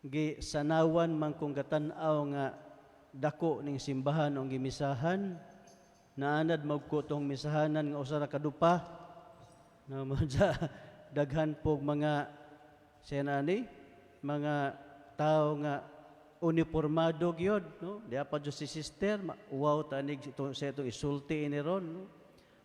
gi sanawan man kung gatan-aw nga dako ning simbahan o gimisahan, naanad magko tong misahanan nga usa ra ka dupa na madya daghan pog mga senani mga tao nga uniformado gyud, no? Diya pa si sister, wow tanig sa itong isulti ini ron, no?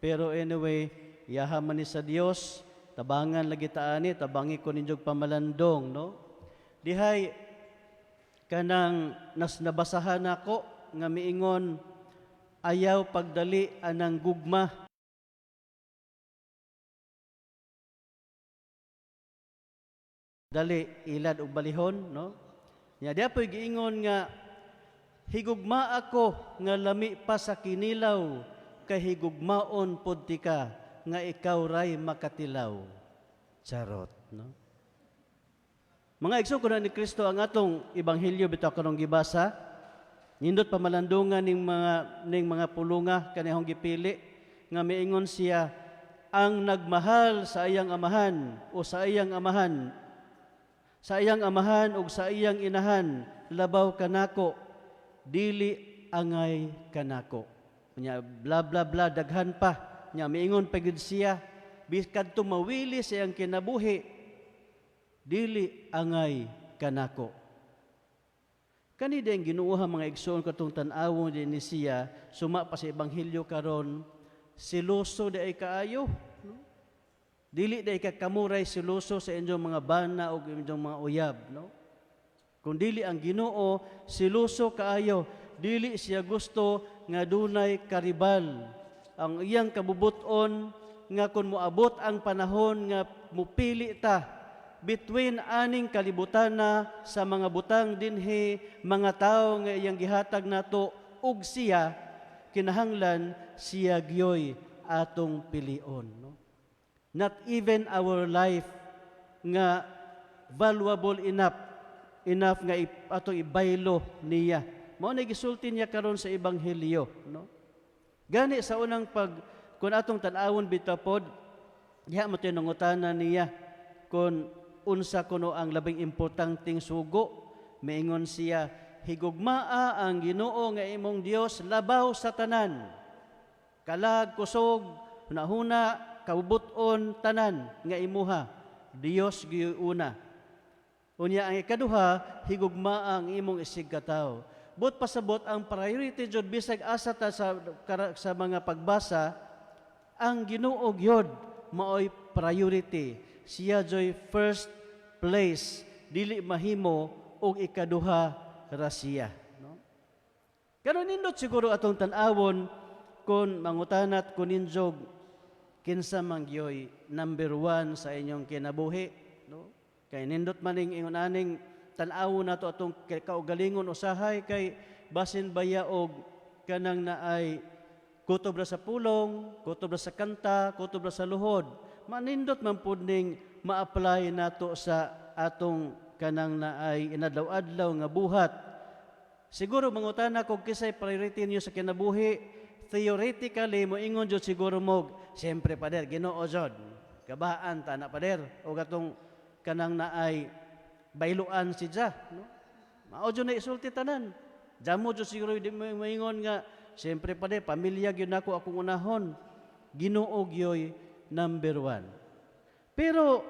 Pero anyway, yahaman ni sa Dios, tabangan lagi taani, tabangi ko ninyog pamalandong, no? Dihay kanang nas nabasahan ako nga miingon ayaw pagdali anang gugma. Dali ilad og balihon, no? Nya diya po'y giingon nga higugma ako nga lami pa sa kinilaw kay higugmaon pod ti ka nga ikaw ray makatilaw. Charot, no? Mga igsuon ni Kristo ang atong ebanghelyo bitaw karong gibasa. Nindot pamalandungan ning mga pulunga kanihong gipili nga miingon siya ang nagmahal sa iyang amahan o sa iyang amahan ug sa iyang inahan labaw kanako dili angay kanako. Nya bla bla bla daghan pa nya miingon pagid siya biskad tumawili sa iyang kinabuhi dili angay kanako. Kani din ginuuha mga igsoon katong tan-awon din ni siya suma pa sa ebanghelyo karon siloso di ay kaayo, no? Dili di ka kamuray siloso sa inyong mga bana o inyong mga uyab, no? Kung dili ang Ginoo siloso kaayo, dili siya gusto nga dunay karibal. Ang iyang kabubuton nga kung moabot ang panahon nga mupili ta between aning kalibutan na sa mga butang dinhi, mga tao nga iyang gihatag nato ug siya kinahanglan siya gyoy atong pilion, no? Not even our life nga valuable enough nga atong ibaylo niya. Mao na gisulti niya karon sa ebanghelyo, no? Gani sa unang kun atong tan-awon bitapod diha mo tinungutanan niya kun unsa kuno ang labing importanteng sugo. Miingon siya higugmaa ang Ginoo nga imong Dios labaw sa tanan, kalag, kusog, hunahuna, kabubuton, tanan nga imuha Dios giuna. Unya ang ikaduha higugmaa ang imong isig katawo. But pasabot ang priority jud bisag asa ta sa mga pagbasa ang Ginoo gyud maoy priority. Siya joy first place, dili mahimo og ikaduha ra siya, no? Karon nindot siguro atong tan-awon kun mangutanat kun ninjog kinsa man gyoy number 1 sa inyong kinabuhi, no? Kay nindot maning ingon aning tan-awon nato atong kaugalingon usahay kay basin baya og kanang naay kutob ra sa pulong, kutob ra sa kanta, kutob ra sa luhod. Manindot man pud ning ma-apply nato sa atong kanang naay inadlaw-adlaw nga buhat. Siguro mangutana kung kisay priority niyo sa kinabuhi, theoretically mo ingon jud siguro mo, siyempre pader Ginoo jud. Kabaan ta na pader o katong kanang naay bayluan si Jah, no? Mao jud na isulti tanan. Jamo jud siguro di moingon nga siyempre pader pamilya gyud nako akong unahon. Ginoo gyoy number 1. Pero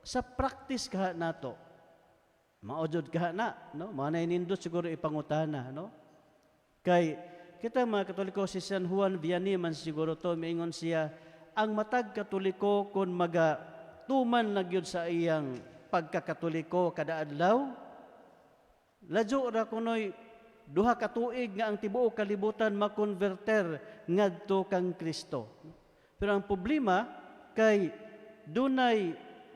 sa practice kaha nato, maojod kaha na, no? Manay nindot siguro ipangutana, no? Kay kita mga Katoliko, si San Juan Vianney man siguro to, miingon siya, ang matag Katoliko kung magatuman na gyud sa iyang pagkakatoliko kada adlaw, ladyo ra kunoy duha ka tuig nga ang tibuok kalibutan makonverter ngadto kang Kristo. Pero ang problema kay dunay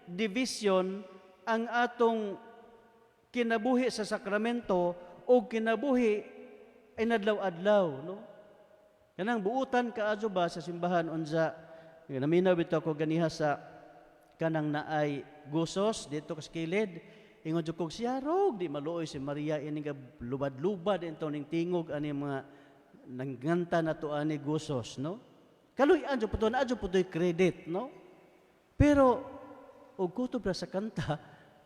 division ang atong kinabuhi sa sakramento o kinabuhi inadlaw-adlaw, no? Kanang buutan kaadyo ba sa simbahan unsa naminaw bitaw ko ganiha sa kanang naay gusos dito sa kilid ingon jud kog siya rog di maluoy si Maria ini nga lubad-lubad ento ning tingog ani mga nangganta na to ani gusos, no? Kaluy-an jud puto na jud putoy credit, no? Pero og kutob ra sa kanta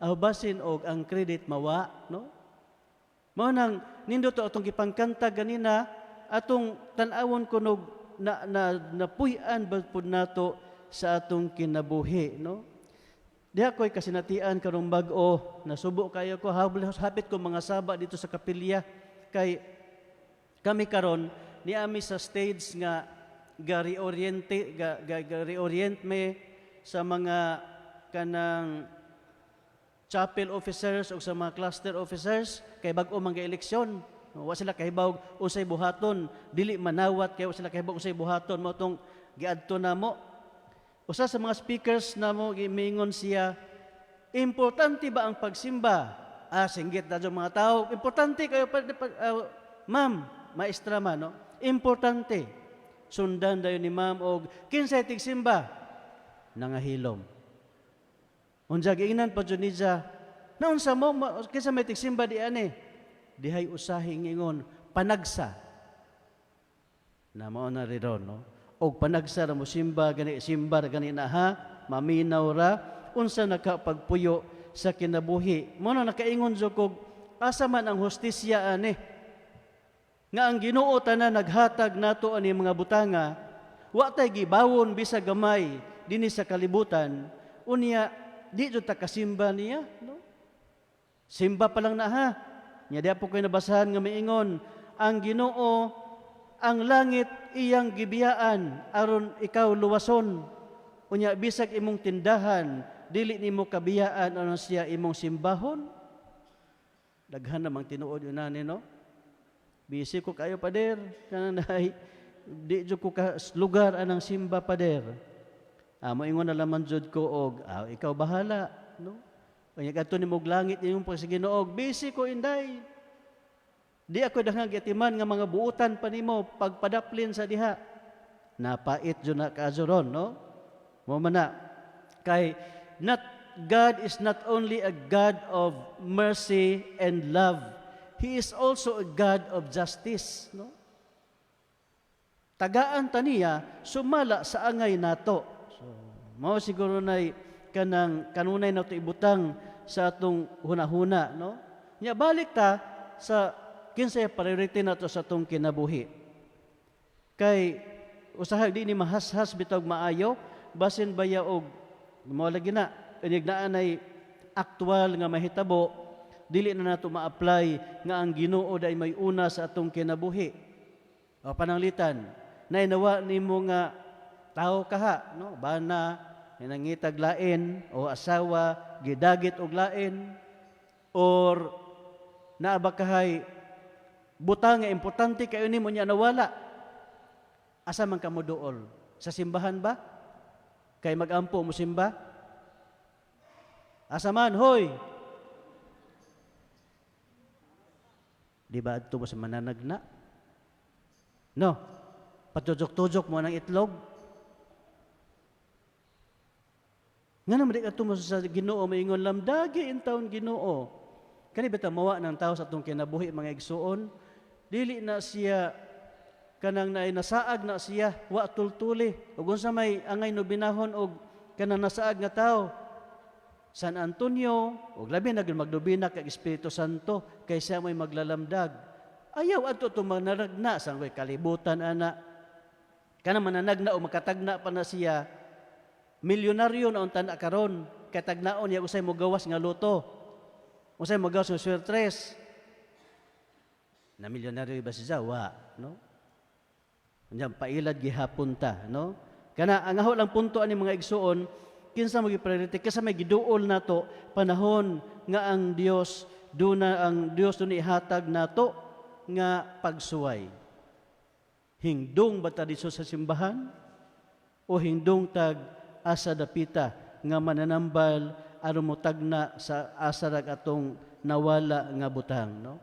aw basin og ang credit mawa, no? Mao nang nindo to atong gipangkanta ganina, atong tan-awon kunog napuy-an ba pud nato sa atong kinabuhi, no? Diha ko'y kasinatian karong bag-o, nasubo kayo ko, hapit ko mga saba dito sa kapilya, kay kami karon niami sa stage nga ga-reorient me sa mga kanang chapel officers o sa mga cluster officers kay bag-o man eleksyon. Wa sila kahibaw unsay buhaton, dili manawat kay wa sila kahibaw unsay buhaton, mao tong giadto namo. Usa sa mga speakers namo gimingon siya, importante ba ang pagsimba? Singgit na mga tao, importante kayo ma'am, maestra man, no? Importante. Sundan dayon ni ma'am og kinsay tigsimba? Nangahilom. Unsa giingnan pa jud niya, naunsa mo kinsa may tigsimba di ani? Dihay usahing ingon panagsa. Na mao na ridon, no? Og panagsa ra mo simba gani na ha, maminaw ra unsa nakapagpuyo sa kinabuhi. Mao na nakaingon jud kog asa man ang hustisya ani nga ang Ginoo tanan naghatag nato ani mga butanga, wa tay gibawon bisag gamay dinhi sa kalibutan, unya di jud ta kasimba niya, no? Simba pa lang na ha. Nya di po koy nabasahan nga miingon, ang Ginoo ang langit iyang gibiyaan aron ikaw luwason. Unya bisag imong tindahan, dili nimo kabiyaan aron siya imong simbahon. Daghan namang tinuod yun nani, no? Busy ko kayo pader, kanang di jud ko ka lugar anang simba pader. Moingon na laman jud ko og ikaw bahala, no? Unya kadto nimo langit imong Ginoo, busy ko inday. Di ako daghang gatiman nga mga buutan pa nimo pagpadaplin sa diha. Napait jud na kaazuron, no? Mo man na kay God is not only a God of mercy and love, He is also a God of justice, no? Tagaan ta niya sumala sa angay nato. So, mao siguro nay kanunay nato ibutang sa atong hunahuna, no? Nya balik ta sa kinsay priority nato sa atong kinabuhi. Kay usahay di ni mahashas bitog maayo basin baya og mao lagi na inigdaan ay aktual nga mahitabo, dili na nato ma-apply nga ang Ginoo day may una sa atong kinabuhi. O pananglitan, nainawa nimo nga tao kaha, no? Bana, nangitag lain o asawa gidagit og lain, or naabakahay butang nga importante kayo nimo nya nawala. Asa man kamo duol? Sa simbahan ba? Kay magampo mo simba? Asa man, hoy? Di ba adto mo sa mananagna? No. Patujok-tujok mo ng itlog? Nga naman di adto mo sa Ginoo maingon lamdagi in taon Ginoo. Kani bitaw mawa ng tao sa atong kinabuhi mga igsuon, dili na siya kanang nasaag na siya wa tultuli ug unsa may angay no binahon og kanang nasaag nga tao. San Antonio ug labi na gyud magdubina kag Espiritu Santo kay siya may maglalamdag. Ayaw adto to manaragna sang way kalibutan ana. Kana mananagna o makatagna pa na siya, milyonaryo na unta na karon, kay tagnaon niya usay mo gawas nga loto. Usay mo gawas nga swertres. Na milyonaryo ba siya? Wa, no? Unya pailad gihapon ta, no? Kana ang aho lang punto ani mga igsuon, kinsa mo gi-priority kasi may giduol nato panahon nga ang Dios dun ihatag nato nga pagsuway. Hingdong bata diso sa simbahan o hingdong tag asa dapita nga mananambal aron mo tagna sa asarag atong nawala nga butang, no?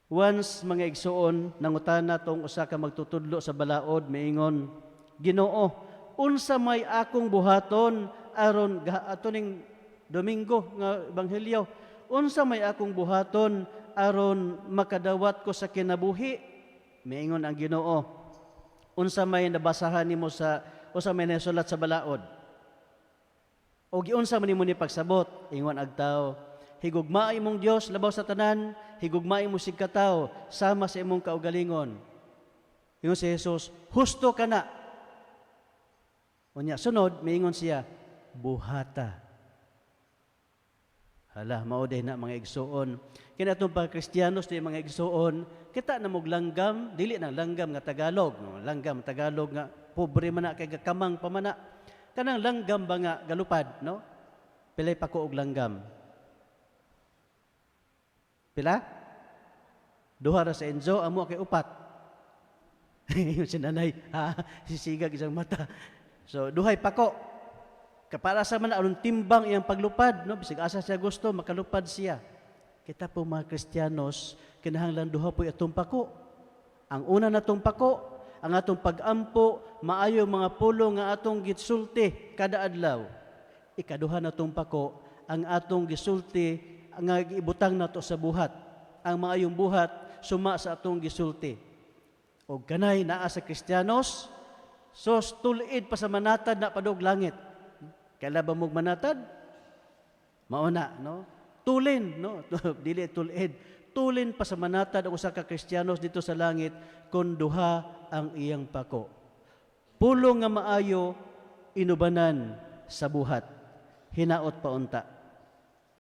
Once mga igsuon nangutana tong usa ka magtutudlo sa balaod miingon, Ginoo, unsa may akong buhaton aron atuning Domingo nga ebanghelyo, unsa may akong buhaton aron makadawat ko sa kinabuhi? Miingon ang Ginoo, unsa may nabasahan nimo sa usa may nasulat sa balaod? O giunsa man nimo ni pagsabot, ingon agtaw, higugma imong Dios labaw sa tanan, higugma imong sigkatawo sama sa imong kaugalingon. Ingon si Jesus, husto ka na. Unya sunod, miingon siya, buhata. Hala, mauday na mga igsuon. Kaya itong pag Kristiyanos di mga igsuon, kita na mong langgam, dili na langgam nga Tagalog. Langgam Tagalog nga, pobre man na, kay kamang pamana. Kanang langgam ba nga galupad, no? Pilay pa ko og langgam. Pila? Duha ra sa Enzo, amo kay upat. Yung sinanay, sisigag isang mata. So, duhay pa ko. Para sa man anong timbang iyang paglupad, no? Bisig asa siya gusto, makalupad siya. Kita po mga Kristiyanos, kinahanglan duha po itong pako. Ang una na itong pako, ang atong pag-ampo, maayo mga pulo nga atong gisulti kada adlaw. Ikaduha na itong pako, ang atong gisulti, ang ibutang nato sa buhat. Ang maayong buhat, suma sa atong gisulti. O ganay naa sa Kristiyanos, sos tulid pa sa manatad na padog langit. Kailan ba mong manatad? Mauna, no? Tulin, no? Dili tulid. Tulin pa sa manatad ang usa ka Kristiyanos dito sa langit kun duha ang iyang pako. Pulo nga maayo inubanan sa buhat. Hinaot paunta.